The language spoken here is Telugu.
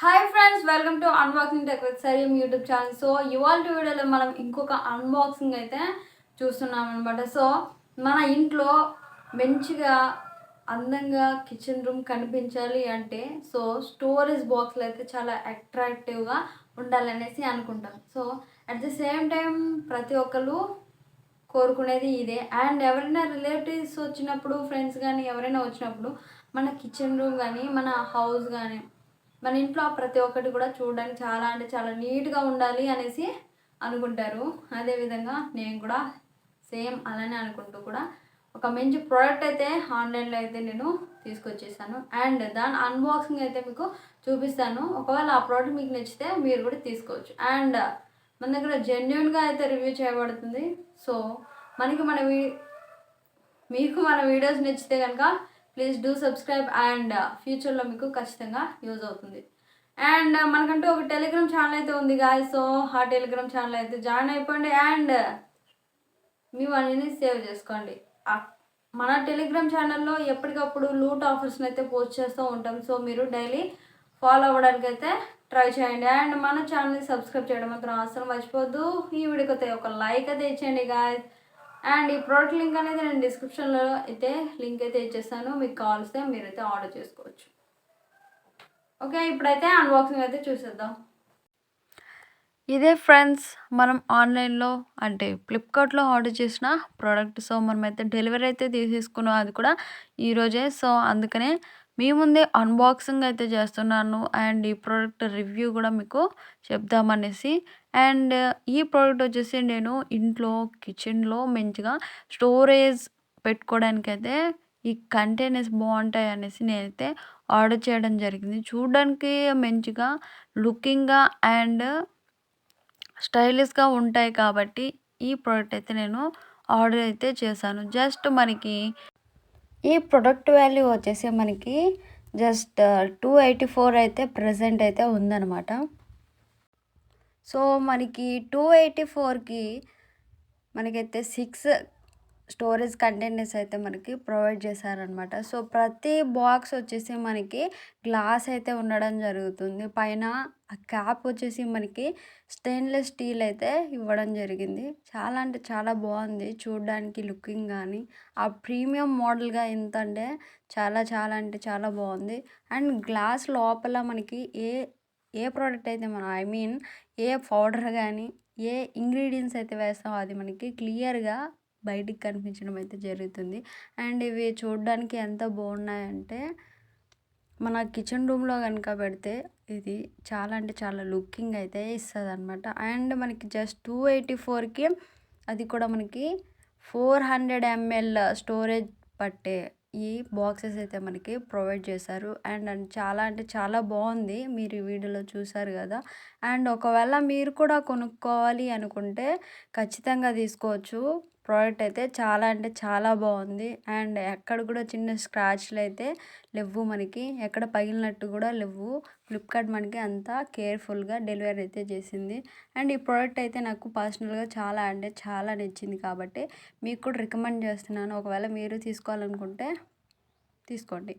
Hi friends, welcome to unboxing tech with సరీం యూట్యూబ్ ఛానల్. సో ఇవాళ వీడియోలో మనం ఇంకొక అన్బాక్సింగ్ అయితే చూస్తున్నాం అనమాట. సో మన ఇంట్లో మంచిగా అందంగా కిచెన్ రూమ్ కనిపించాలి అంటే సో స్టోరేజ్ బాక్స్లు అయితే చాలా అట్రాక్టివ్గా ఉండాలనేసి అనుకుంటాం. So at the same time ప్రతి ఒక్కరు కోరుకునేది ఇదే. అండ్ ఎవరైనా రిలేటివ్స్ వచ్చినప్పుడు, ఫ్రెండ్స్ కానీ ఎవరైనా వచ్చినప్పుడు మన కిచెన్ రూమ్ కానీ మన హౌస్ కానీ మన ఇంట్లో ప్రతి ఒక్కటి కూడా చూడడానికి చాలా అంటే చాలా నీట్గా ఉండాలి అనేసి అనుకుంటారు. అదేవిధంగా నేను కూడా సేమ్ అలానే అనుకుంటూ కూడా ఒక మంచి ప్రోడక్ట్ అయితే ఆన్లైన్లో అయితే నేను తీసుకొచ్చేసాను. అండ్ దాని అన్బాక్సింగ్ అయితే మీకు చూపిస్తాను. ఒకవేళ ఆ ప్రోడక్ట్ మీకు నచ్చితే మీరు కూడా తీసుకోవచ్చు. అండ్ మన దగ్గర జెన్యున్గా అయితే రివ్యూ చేయబడుతుంది. సో మనకి మీకు మన వీడియోస్ నచ్చితే కనుక ప్లీజ్ డూ సబ్స్క్రైబ్. అండ్ ఫ్యూచర్లో మీకు ఖచ్చితంగా యూజ్ అవుతుంది. అండ్ మనకంటూ ఒక టెలిగ్రామ్ ఛానల్ అయితే ఉంది గాయ్. సో ఆ టెలిగ్రామ్ ఛానల్ అయితే జాయిన్ అయిపోండి అండ్ మీ మనీని సేవ్ చేసుకోండి. మన టెలిగ్రామ్ ఛానల్లో ఎప్పటికప్పుడు లూట్ ఆఫర్స్ని అయితే పోస్ట్ చేస్తూ ఉంటాం. సో మీరు డైలీ ఫాలో అవ్వడానికి అయితే ట్రై చేయండి. అండ్ మన ఛానల్ని సబ్స్క్రైబ్ చేయడం మాత్రం అసలు మర్చిపోద్దు. ఈ వీడియోకి అయితే ఒక లైక్ అయితే ఇచ్చేయండి గాయ్. అండ్ ఈ ప్రోడక్ట్ లింక్ అనేది నేను డిస్క్రిప్షన్లో అయితే లింక్ అయితే ఇచ్చేస్తాను. మీకు కావాల్స్తే మీరైతే ఆర్డర్ చేసుకోవచ్చు. ఓకే, ఇప్పుడైతే అన్బాక్సింగ్ అయితే చూసేద్దాం. ఇదే ఫ్రెండ్స్, మనం ఆన్లైన్లో అంటే ఫ్లిప్కార్ట్లో ఆర్డర్ చేసిన ప్రోడక్ట్. సో మనమైతే డెలివరీ అయితే తీసేసుకున్నాం, అది కూడా ఈరోజే. సో అందుకనే మీ ముందే అన్బాక్సింగ్ అయితే చేస్తున్నాను. అండ్ ఈ ప్రోడక్ట్ రివ్యూ కూడా మీకు చెప్దామనేసి. అండ్ ఈ ప్రోడక్ట్ వచ్చేసి నేను ఇంట్లో కిచెన్లో మంచిగా స్టోరేజ్ పెట్టుకోవడానికైతే ఈ కంటైనర్స్ బాగుంటాయి అనేసి నేనైతే ఆర్డర్ చేయడం జరిగింది. చూడడానికి మంచిగా లుకింగ్గా అండ్ స్టైలిష్గా ఉంటాయి కాబట్టి ఈ ప్రోడక్ట్ అయితే నేను ఆర్డర్ అయితే చేశాను. జస్ట్ మనకి ఈ ప్రోడక్ట్ వాల్యూ వచ్చేసి మనకి జస్ట్ 284 అయితే ప్రజెంట్ అయితే ఉందన్నమాట. సో మనకి 284కి మనకైతే 6 స్టోరేజ్ కంటైనర్స్ అయితే మనకి ప్రొవైడ్ చేశారనమాట. సో ప్రతి బాక్స్ వచ్చేసి మనకి గ్లాస్ అయితే ఉండడం జరుగుతుంది. పైన ఆ క్యాప్ వచ్చేసి మనకి స్టెయిన్లెస్ స్టీల్ అయితే ఇవ్వడం జరిగింది. చాలా అంటే చాలా బాగుంది చూడడానికి లుకింగ్ కానీ. ఆ ప్రీమియం మోడల్గా ఎంత అంటే చాలా చాలా అంటే చాలా బాగుంది. అండ్ గ్లాస్ లోపల మనకి ఏ ప్రోడక్ట్ అయితే మనం ఏ పౌడర్ కానీ ఏ ఇంగ్రీడియంట్స్ అయితే వేస్తామో అది మనకి క్లియర్గా బయటికి కనిపించడం అయితే జరుగుతుంది. అండ్ ఇవి చూడడానికి ఎంత బాగున్నాయంటే మన కిచెన్ రూమ్లో కనుక పెడితే ఇది చాలా అంటే చాలా లుకింగ్ అయితే ఇస్తుంది అనమాట. అండ్ మనకి జస్ట్ 284కి అది కూడా మనకి 400 ml స్టోరేజ్ పట్టే ఈ బాక్సెస్ అయితే మనకి ప్రొవైడ్ చేశారు. అండ్ చాలా అంటే చాలా బాగుంది, మీరు ఈ వీడియోలో చూసారు కదా. అండ్ ఒకవేళ మీరు కూడా కొనుక్కోవాలి అనుకుంటే ఖచ్చితంగా తీసుకోవచ్చు. ప్రోడక్ట్ అయితే చాలా అంటే చాలా బాగుంది. అండ్ ఎక్కడ కూడా చిన్న స్క్రాచ్లు అయితే లేవు, మనకి ఎక్కడ పగిలినట్టు కూడా లేవు. ఫ్లిప్కార్ట్ మనకి అంతా కేర్ఫుల్గా డెలివరీ అయితే చేసింది. అండ్ ఈ ప్రోడక్ట్ అయితే నాకు పర్సనల్గా చాలా అంటే చాలా నచ్చింది కాబట్టి మీకు కూడా రికమెండ్ చేస్తున్నాను. ఒకవేళ మీరు తీసుకోవాలనుకుంటే తీసుకోండి.